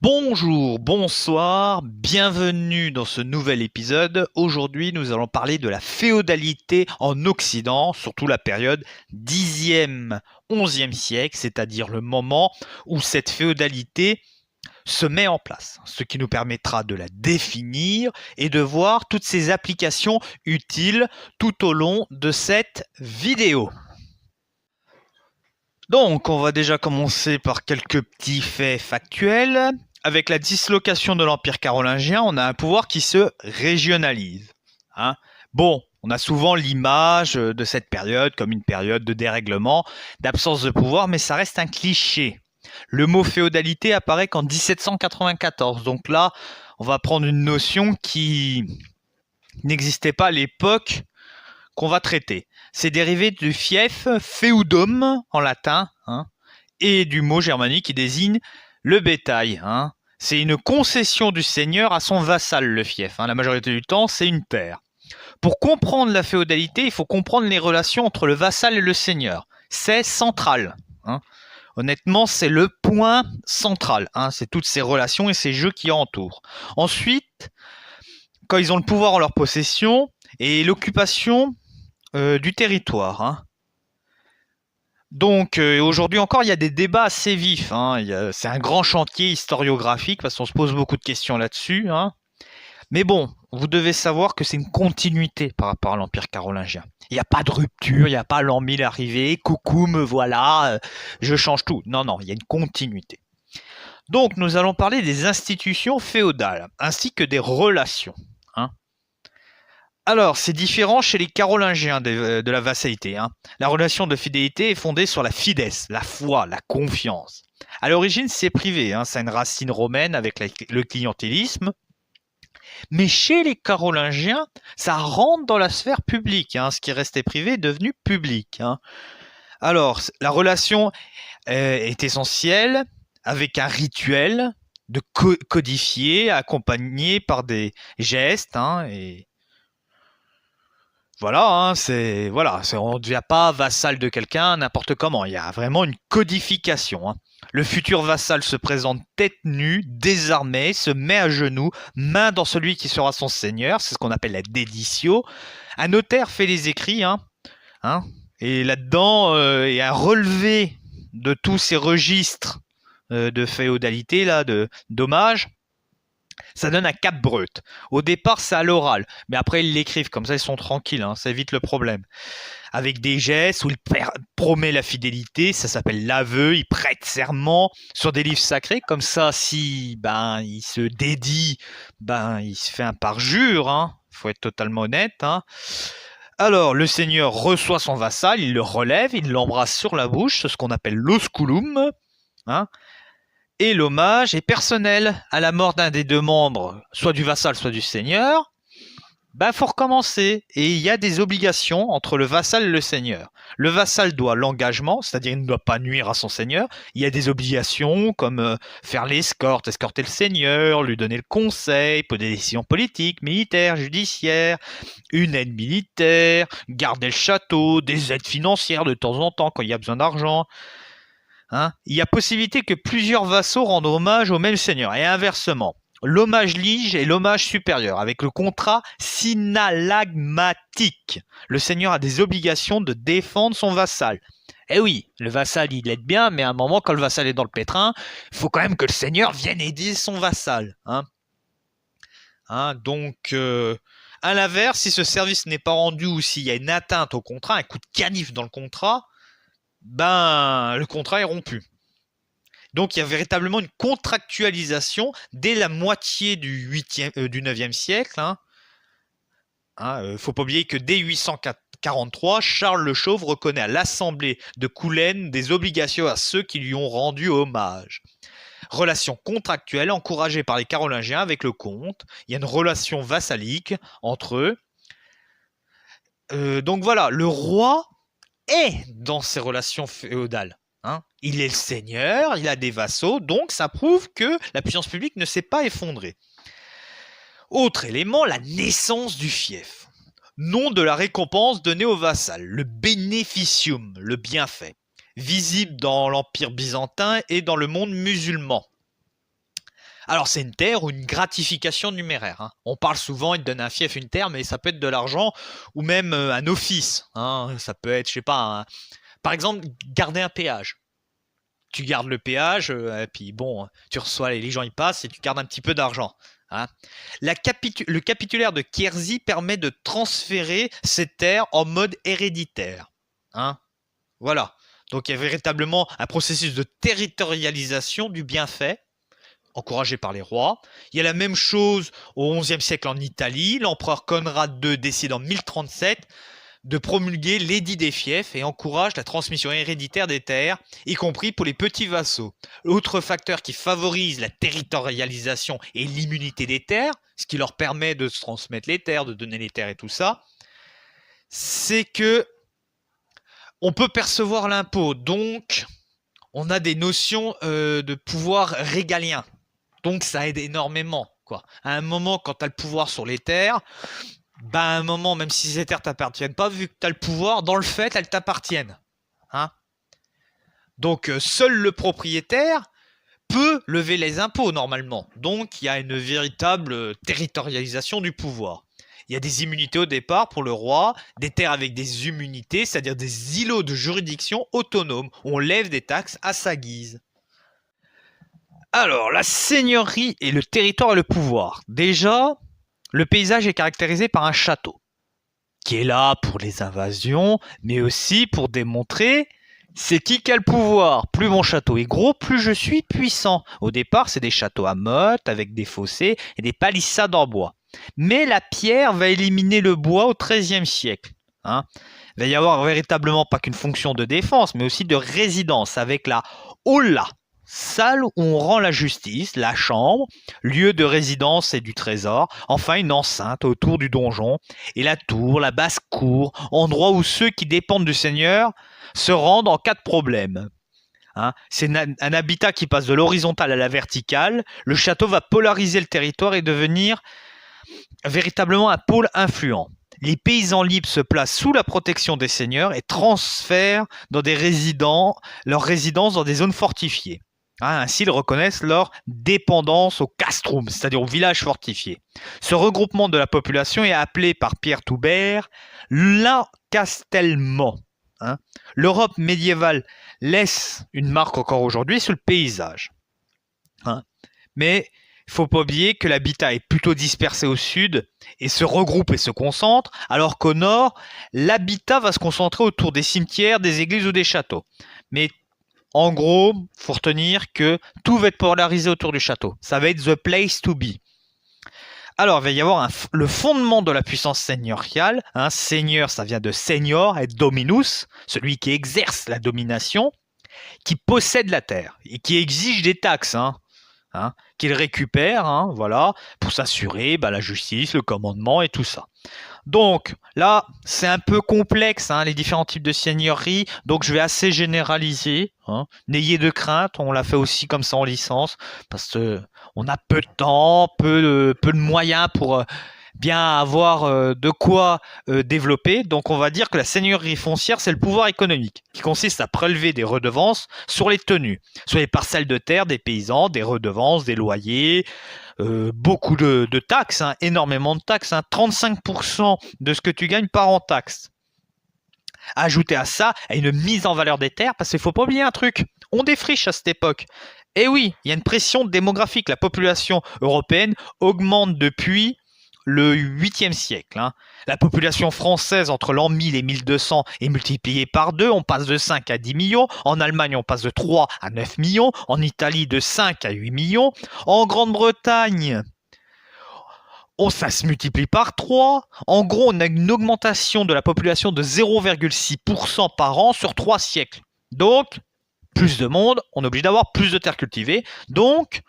Bonjour, bonsoir, bienvenue dans ce nouvel épisode. Aujourd'hui, nous allons parler de la féodalité en Occident, surtout la période 10e, 11e siècle, c'est-à-dire le moment où cette féodalité se met en place, ce qui nous permettra de la définir et de voir toutes ses applications utiles tout au long de cette vidéo. Donc, on va déjà commencer par quelques petits faits factuels. Avec la dislocation de l'Empire carolingien, on a un pouvoir qui se régionalise. Bon, on a souvent l'image de cette période comme une période de dérèglement, d'absence de pouvoir, mais ça reste un cliché. Le mot féodalité apparaît qu'en 1794. Donc là, on va prendre une notion qui n'existait pas à l'époque qu'on va traiter. C'est dérivé du fief feudum en latin, et du mot germanique qui désigne le bétail. C'est une concession du seigneur à son vassal, le fief. La majorité du temps, c'est une terre. Pour comprendre la féodalité, il faut comprendre les relations entre le vassal et le seigneur. C'est central. Honnêtement, c'est le point central. C'est toutes ces relations et ces jeux qui entourent. Ensuite, quand ils ont le pouvoir en leur possession et l'occupation du territoire. Donc aujourd'hui encore, il y a des débats assez vifs. C'est un grand chantier historiographique parce qu'on se pose beaucoup de questions là-dessus. Mais bon, vous devez savoir que c'est une continuité par rapport à l'Empire carolingien. Il n'y a pas de rupture, il n'y a pas l'an 1000 arrivé, coucou, me voilà, je change tout. Non, non, il y a une continuité. Donc nous allons parler des institutions féodales, ainsi que des relations. Alors, c'est différent chez les Carolingiens de la vassalité. La relation de fidélité est fondée sur la fides, la foi, la confiance. À l'origine, c'est privé, ça a une racine romaine avec le clientélisme. Mais chez les Carolingiens, ça rentre dans la sphère publique. Ce qui restait privé est devenu public. Alors, la relation est essentielle avec un rituel de codifié, accompagné par des gestes et voilà, on ne devient pas vassal de quelqu'un n'importe comment. Il y a vraiment une codification. Le futur vassal se présente tête nue, désarmé, se met à genoux, main dans celui qui sera son seigneur. C'est ce qu'on appelle la déditio. Un notaire fait les écrits, et là-dedans, il y a un relevé de tous ces registres de féodalité, de dommages. Ça donne un cap brut. Au départ, c'est à l'oral, mais après, ils l'écrivent, comme ça, ils sont tranquilles, ça évite le problème. Avec des gestes où il promet la fidélité, ça s'appelle l'aveu, il prête serment sur des livres sacrés, comme ça, si il se dédie, il se fait un parjure, faut être totalement honnête. Alors, le seigneur reçoit son vassal, il le relève, il l'embrasse sur la bouche, c'est ce qu'on appelle l'osculum, et l'hommage est personnel. À la mort d'un des deux membres, soit du vassal, soit du seigneur, faut recommencer. Et il y a des obligations entre le vassal et le seigneur. Le vassal doit l'engagement, c'est-à-dire il ne doit pas nuire à son seigneur. Il y a des obligations comme faire l'escorte, escorter le seigneur, lui donner le conseil, pour des décisions politiques, militaires, judiciaires, une aide militaire, garder le château, des aides financières de temps en temps quand il y a besoin d'argent. Il y a possibilité que plusieurs vassaux rendent hommage au même seigneur, et inversement. L'hommage lige est l'hommage supérieur, avec le contrat synallagmatique. Le seigneur a des obligations de défendre son vassal. Eh oui, le vassal, il aide bien, mais à un moment, quand le vassal est dans le pétrin, il faut quand même que le seigneur vienne aider son vassal. Donc, à l'inverse, si ce service n'est pas rendu ou s'il y a une atteinte au contrat, un coup de canif dans le contrat, le contrat est rompu. Donc il y a véritablement une contractualisation dès la moitié du 9e siècle. Faut pas oublier que dès 843, Charles le Chauve reconnaît à l'Assemblée de Coulaine des obligations à ceux qui lui ont rendu hommage. Relation contractuelle encouragée par les Carolingiens avec le comte. Il y a une relation vassalique entre eux. Donc voilà, le roi est dans ces relations féodales. Il est le seigneur, il a des vassaux, donc ça prouve que la puissance publique ne s'est pas effondrée. Autre élément, la naissance du fief. Nom de la récompense donnée au vassal, le beneficium, le bienfait, visible dans l'Empire byzantin et dans le monde musulman. Alors c'est une terre ou une gratification numéraire, hein. On parle souvent, il te donne un fief, une terre, mais ça peut être de l'argent ou même un office, hein. Ça peut être, je sais pas, par exemple, garder un péage. Tu gardes le péage, et puis bon, tu reçois, les gens y passent et tu gardes un petit peu d'argent, hein. Le capitulaire de Quierzy permet de transférer ces terres en mode héréditaire, hein. Voilà. Donc il y a véritablement un processus de territorialisation du bienfait, encouragé par les rois. Il y a la même chose au XIe siècle en Italie. L'empereur Conrad II décide en 1037 de promulguer l'édit des fiefs et encourage la transmission héréditaire des terres, y compris pour les petits vassaux. L'autre facteur qui favorise la territorialisation et l'immunité des terres, ce qui leur permet de se transmettre les terres, de donner les terres et tout ça, c'est que on peut percevoir l'impôt, donc on a des notions de pouvoir régalien. Donc ça aide énormément, quoi. À un moment, quand tu as le pouvoir sur les terres, à un moment, même si ces terres t'appartiennent pas, vu que tu as le pouvoir, dans le fait, elles t'appartiennent, hein. Donc seul le propriétaire peut lever les impôts normalement. Donc il y a une véritable territorialisation du pouvoir. Il y a des immunités au départ pour le roi, des terres avec des immunités, c'est-à-dire des îlots de juridiction autonomes. On lève des taxes à sa guise. Alors, la seigneurie et le territoire et le pouvoir. Déjà, le paysage est caractérisé par un château, qui est là pour les invasions, mais aussi pour démontrer c'est qui a le pouvoir. Plus mon château est gros, plus je suis puissant. Au départ, c'est des châteaux à motte, avec des fossés et des palissades en bois. Mais la pierre va éliminer le bois au XIIIe siècle, hein. Il va y avoir véritablement pas qu'une fonction de défense, mais aussi de résidence, avec la hola, salle où on rend la justice, la chambre, lieu de résidence et du trésor, enfin une enceinte autour du donjon, et la tour, la basse-cour, endroit où ceux qui dépendent du seigneur se rendent en cas de problème, hein. C'est un habitat qui passe de l'horizontale à la verticale. Le château va polariser le territoire et devenir véritablement un pôle influent. Les paysans libres se placent sous la protection des seigneurs et transfèrent leur résidence dans des zones fortifiées, hein. Ainsi, ils reconnaissent leur dépendance au castrum, c'est-à-dire au village fortifié. Ce regroupement de la population est appelé par Pierre Toubert l'encastellement, hein. L'Europe médiévale laisse une marque encore aujourd'hui sur le paysage, hein. Mais il ne faut pas oublier que l'habitat est plutôt dispersé au sud et se regroupe et se concentre, alors qu'au nord, l'habitat va se concentrer autour des cimetières, des églises ou des châteaux. Mais en gros, il faut retenir que tout va être polarisé autour du château. Ça va être the place to be. Alors, il va y avoir le fondement de la puissance seigneuriale, hein. Seigneur, ça vient de senior et dominus, celui qui exerce la domination, qui possède la terre et qui exige des taxes, hein, qu'il récupère, hein, voilà, pour s'assurer la justice, le commandement et tout ça. Donc là, c'est un peu complexe, hein, les différents types de seigneurie, donc je vais assez généraliser, hein. N'ayez de crainte, on l'a fait aussi comme ça en licence, parce qu'on a peu de temps, peu de moyens pour bien avoir de quoi développer. Donc on va dire que la seigneurie foncière, c'est le pouvoir économique, qui consiste à prélever des redevances sur les tenues, sur les parcelles de terre des paysans, des redevances, des loyers, beaucoup de taxes, hein, énormément de taxes, hein, 35% de ce que tu gagnes part en taxes. Ajouter à ça une mise en valeur des terres, parce qu'il ne faut pas oublier un truc, on défriche à cette époque. Et oui, il y a une pression démographique, la population européenne augmente depuis le 8e siècle, hein. La population française entre l'an 1000 et 1200 est multipliée par 2, on passe de 5 à 10 millions, en Allemagne on passe de 3 à 9 millions, en Italie de 5 à 8 millions, en Grande-Bretagne ça se multiplie par 3. En gros, on a une augmentation de la population de 0,6% par an sur 3 siècles. Donc, plus de monde, on est obligé d'avoir plus de terres cultivées, donc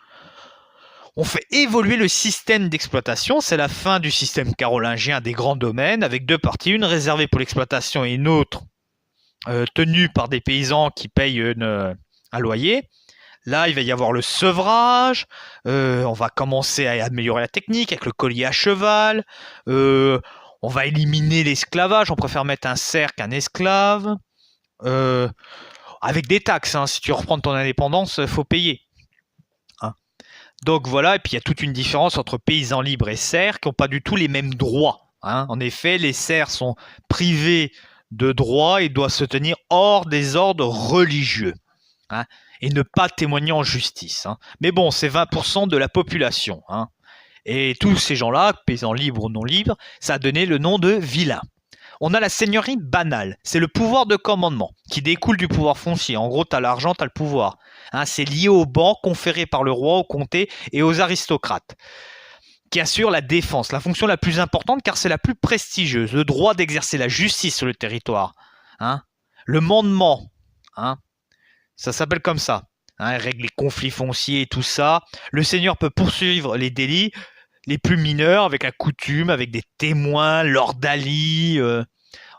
on fait évoluer le système d'exploitation. C'est la fin du système carolingien des grands domaines, avec deux parties, une réservée pour l'exploitation et une autre tenue par des paysans qui payent un loyer. Là, il va y avoir le sevrage, on va commencer à améliorer la technique avec le collier à cheval, on va éliminer l'esclavage, on préfère mettre un serf qu'un esclave, avec des taxes, hein. Si tu reprends ton indépendance, il faut payer, hein. Donc voilà, et puis il y a toute une différence entre paysans libres et serfs qui n'ont pas du tout les mêmes droits. Hein. En effet, les serfs sont privés de droits et doivent se tenir hors des ordres religieux. Hein, et ne pas témoigner en justice. Hein. Mais bon, c'est 20% de la population. Hein. Et tous ces gens-là, paysans libres ou non libres, ça a donné le nom de vilains. On a la seigneurie banale, c'est le pouvoir de commandement qui découle du pouvoir foncier. En gros, tu as l'argent, tu as le pouvoir. Hein, c'est lié aux bancs conférés par le roi, au comté et aux aristocrates, qui assurent la défense, la fonction la plus importante car c'est la plus prestigieuse, le droit d'exercer la justice sur le territoire. Hein, le mandement, hein, ça s'appelle comme ça. Hein, règle les conflits fonciers et tout ça. Le seigneur peut poursuivre les délits les plus mineurs avec la coutume, avec des témoins, l'ordalie.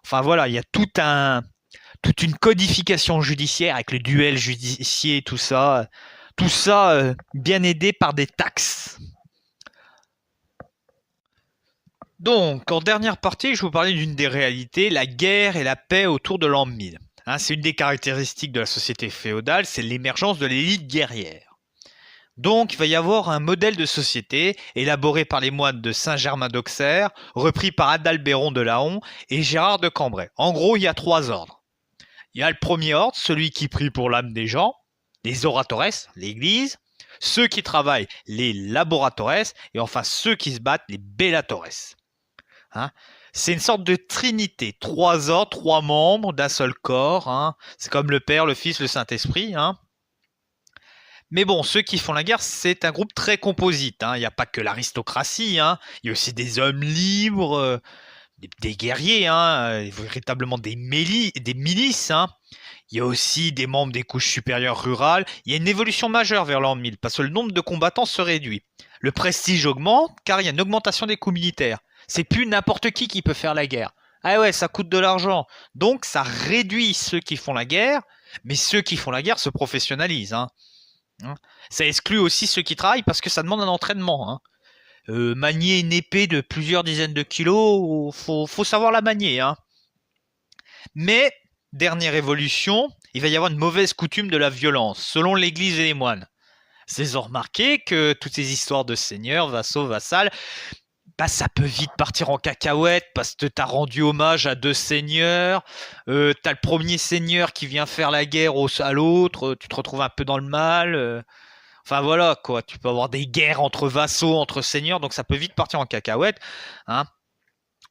Enfin voilà, il y a toute une codification judiciaire avec le duel judiciaire, tout ça. Tout ça bien aidé par des taxes. Donc, en dernière partie, je vais vous parler d'une des réalités, la guerre et la paix autour de l'an 1000. Hein, c'est une des caractéristiques de la société féodale, c'est l'émergence de l'élite guerrière. Donc, il va y avoir un modèle de société élaboré par les moines de Saint-Germain d'Auxerre, repris par Adalbéron de Laon et Gérard de Cambrai. En gros, il y a 3 ordres. Il y a le premier ordre, celui qui prie pour l'âme des gens, les oratores, l'église, ceux qui travaillent, les laboratores, et enfin ceux qui se battent, les bellatores. Hein, c'est une sorte de trinité, 3 ordres, 3 membres d'un seul corps. Hein. C'est comme le Père, le Fils, le Saint-Esprit. Hein. Mais bon, ceux qui font la guerre, c'est un groupe très composite. Hein. Il n'y a pas que l'aristocratie. Hein. Il y a aussi des hommes libres, des guerriers, hein, véritablement des milices. Hein. Il y a aussi des membres des couches supérieures rurales. Il y a une évolution majeure vers l'an 1000 parce que le nombre de combattants se réduit. Le prestige augmente car il y a une augmentation des coûts militaires. C'est plus n'importe qui peut faire la guerre. Ah ouais, ça coûte de l'argent. Donc ça réduit ceux qui font la guerre, mais ceux qui font la guerre se professionnalisent. Hein. Ça exclut aussi ceux qui travaillent parce que ça demande un entraînement. Hein. Manier une épée de plusieurs dizaines de kilos, faut savoir la manier. Hein. Mais, dernière évolution, il va y avoir une mauvaise coutume de la violence, selon l'Église et les moines. Ils ont remarqué que toutes ces histoires de seigneurs, vassaux, vassals, bah, ça peut vite partir en cacahuète parce que tu as rendu hommage à 2 seigneurs, tu as le premier seigneur qui vient faire la guerre à l'autre, tu te retrouves un peu dans le mal. Enfin voilà quoi, tu peux avoir des guerres entre vassaux, entre seigneurs, donc ça peut vite partir en cacahuète. Hein.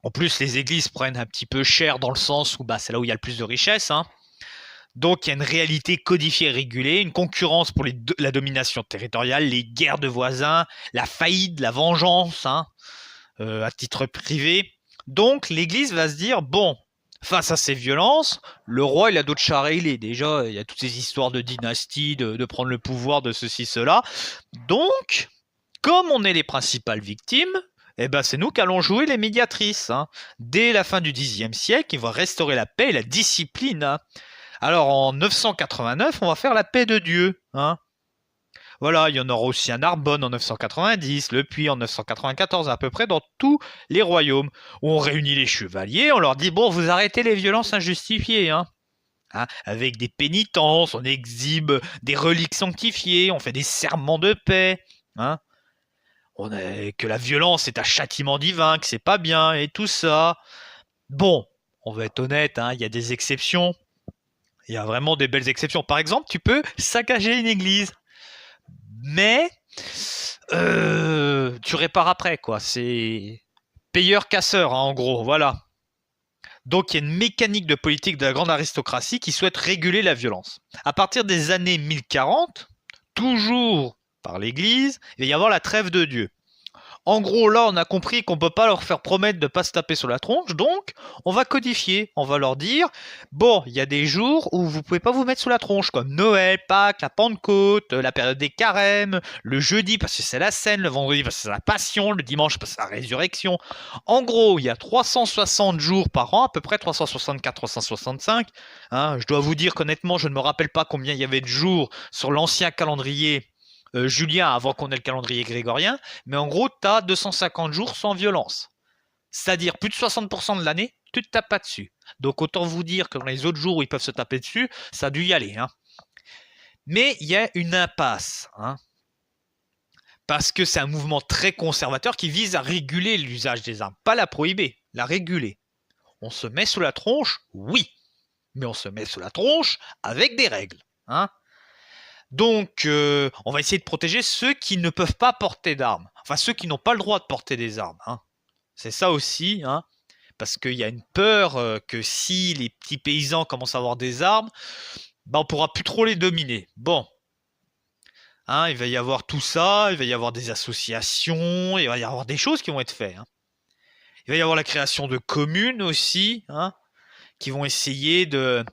En plus, les églises prennent un petit peu cher dans le sens où bah, c'est là où il y a le plus de richesse. Hein. Donc il y a une réalité codifiée et régulée, une concurrence pour la domination territoriale, les guerres de voisins, la faillite, la vengeance, hein, à titre privé. Donc l'Église va se dire, bon, face à ces violences, le roi il a d'autres chats à régler. Déjà, il y a toutes ces histoires de dynastie, de prendre le pouvoir, de ceci, cela. Donc, comme on est les principales victimes, eh ben c'est nous qui allons jouer les médiatrices. Hein. Dès la fin du Xe siècle, il va restaurer la paix et la discipline. Hein. Alors en 989, on va faire la paix de Dieu. Hein. Voilà, il y en aura aussi à Narbonne en 990, Le Puy en 994, à peu près dans tous les royaumes, où on réunit les chevaliers, on leur dit, bon, vous arrêtez les violences injustifiées, hein. Hein, avec des pénitences, on exhibe des reliques sanctifiées, on fait des serments de paix, hein. Que la violence est un châtiment divin, que c'est pas bien, et tout ça. Bon, on va être honnête, hein, il y a des exceptions, il y a vraiment des belles exceptions. Par exemple, tu peux saccager une église. Mais tu répares après, quoi. C'est payeur-casseur, hein, en gros, voilà. Donc il y a une mécanique de politique de la grande aristocratie qui souhaite réguler la violence. À partir des années 1040, toujours par l'Église, il va y avoir la trêve de Dieu. En gros, là, on a compris qu'on ne peut pas leur faire promettre de ne pas se taper sur la tronche, donc on va codifier. On va leur dire, bon, il y a des jours où vous ne pouvez pas vous mettre sous la tronche, comme Noël, Pâques, la Pentecôte, la période des carèmes, le jeudi parce que c'est la Seine, le vendredi parce que c'est la Passion, le dimanche parce que c'est la Résurrection. En gros, il y a 360 jours par an, à peu près 364, 365. Hein, je dois vous dire qu'honnêtement, je ne me rappelle pas combien il y avait de jours sur l'ancien calendrier Julien avant qu'on ait le calendrier grégorien, mais en gros, tu as 250 jours sans violence. C'est-à-dire plus de 60% de l'année, tu te tapes pas dessus. Donc autant vous dire que dans les autres jours où ils peuvent se taper dessus, ça a dû y aller. Hein. Mais il y a une impasse. Hein. Parce que c'est un mouvement très conservateur qui vise à réguler l'usage des armes, pas la prohiber, la réguler. On se met sous la tronche, oui, mais on se met sous la tronche avec des règles. Hein. Donc, on va essayer de protéger ceux qui ne peuvent pas porter d'armes. Enfin, ceux qui n'ont pas le droit de porter des armes. Hein. C'est ça aussi, hein, parce qu'il y a une peur que si les petits paysans commencent à avoir des armes, on ne pourra plus trop les dominer. Bon. Hein, il va y avoir tout ça, il va y avoir des associations, il va y avoir des choses qui vont être faites. Hein. Il va y avoir la création de communes aussi, hein, qui vont essayer de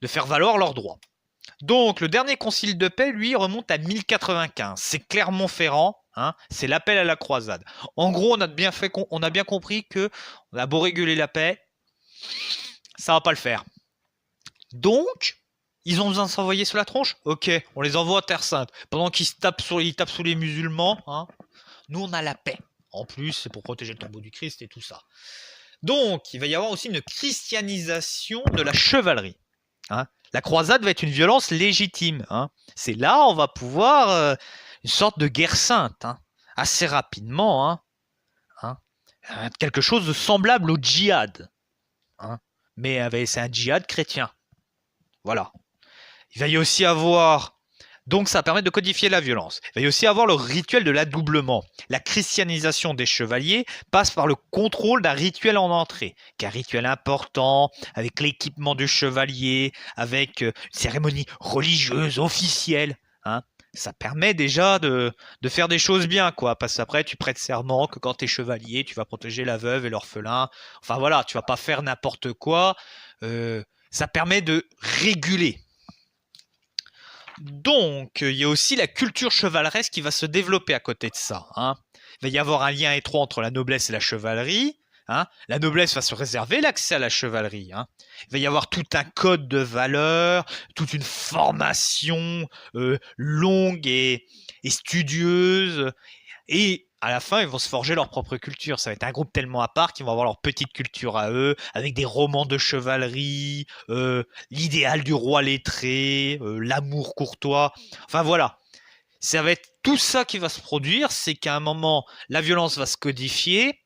faire valoir leurs droits. Donc, le dernier concile de paix, lui, remonte à 1095. C'est Clermont-Ferrand, hein, c'est l'appel à la croisade. En gros, on a bien compris que on a beau réguler la paix, ça va pas le faire. Donc, ils ont besoin de s'envoyer sous la tronche. Ok, on les envoie à Terre Sainte. Pendant qu'ils tapent sous les musulmans, hein, nous, on a la paix. En plus, c'est pour protéger le tombeau du Christ et tout ça. Donc, il va y avoir aussi une christianisation de la chevalerie. Hein. La croisade va être une violence légitime. Hein. C'est là on va pouvoir une sorte de guerre sainte, hein, assez rapidement. Hein, quelque chose de semblable au djihad. Hein, mais c'est un djihad chrétien. Voilà. Il va y aussi avoir... Donc ça permet de codifier la violence. Il va y aussi avoir le rituel de l'adoublement. La christianisation des chevaliers passe par le contrôle d'un rituel en entrée, qui est un rituel important, avec l'équipement du chevalier, avec une cérémonie religieuse, officielle. Hein. Ça permet déjà de faire des choses bien, quoi. Parce qu'après, tu prêtes serment que quand tu es chevalier, tu vas protéger la veuve et l'orphelin. Enfin voilà, tu vas pas faire n'importe quoi. Ça permet de réguler. Donc, il y a aussi la culture chevaleresque qui va se développer à côté de ça. Hein. Il va y avoir un lien étroit entre la noblesse et la chevalerie. Hein. La noblesse va se réserver l'accès à la chevalerie. Hein. Il va y avoir tout un code de valeurs, toute une formation longue et studieuse. Et à la fin, ils vont se forger leur propre culture. Ça va être un groupe tellement à part qu'ils vont avoir leur petite culture à eux, avec des romans de chevalerie, l'idéal du roi lettré, l'amour courtois. Enfin voilà. Ça va être tout ça qui va se produire. C'est qu'à un moment, la violence va se codifier.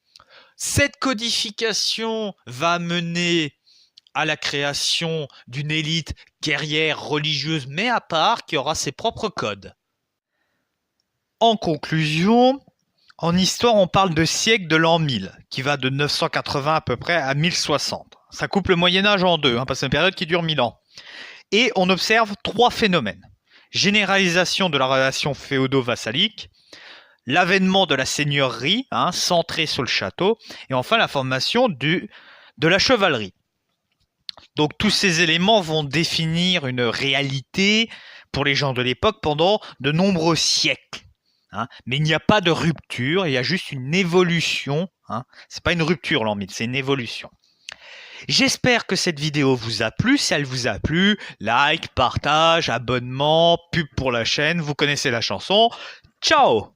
Cette codification va mener à la création d'une élite guerrière, religieuse, mais à part, qui aura ses propres codes. En conclusion, en histoire, on parle de siècle de l'an 1000, qui va de 980 à peu près à 1060. Ça coupe le Moyen-Âge en deux, hein, parce que c'est une période qui dure 1000 ans. Et on observe trois phénomènes. Généralisation de la relation féodo-vassalique, l'avènement de la seigneurie, hein, centrée sur le château, et enfin la formation de la chevalerie. Donc tous ces éléments vont définir une réalité pour les gens de l'époque pendant de nombreux siècles. Hein, mais il n'y a pas de rupture, il y a juste une évolution. Hein. Ce n'est pas une rupture l'an 1000, c'est une évolution. J'espère que cette vidéo vous a plu. Si elle vous a plu, like, partage, abonnement, pub pour la chaîne, vous connaissez la chanson. Ciao!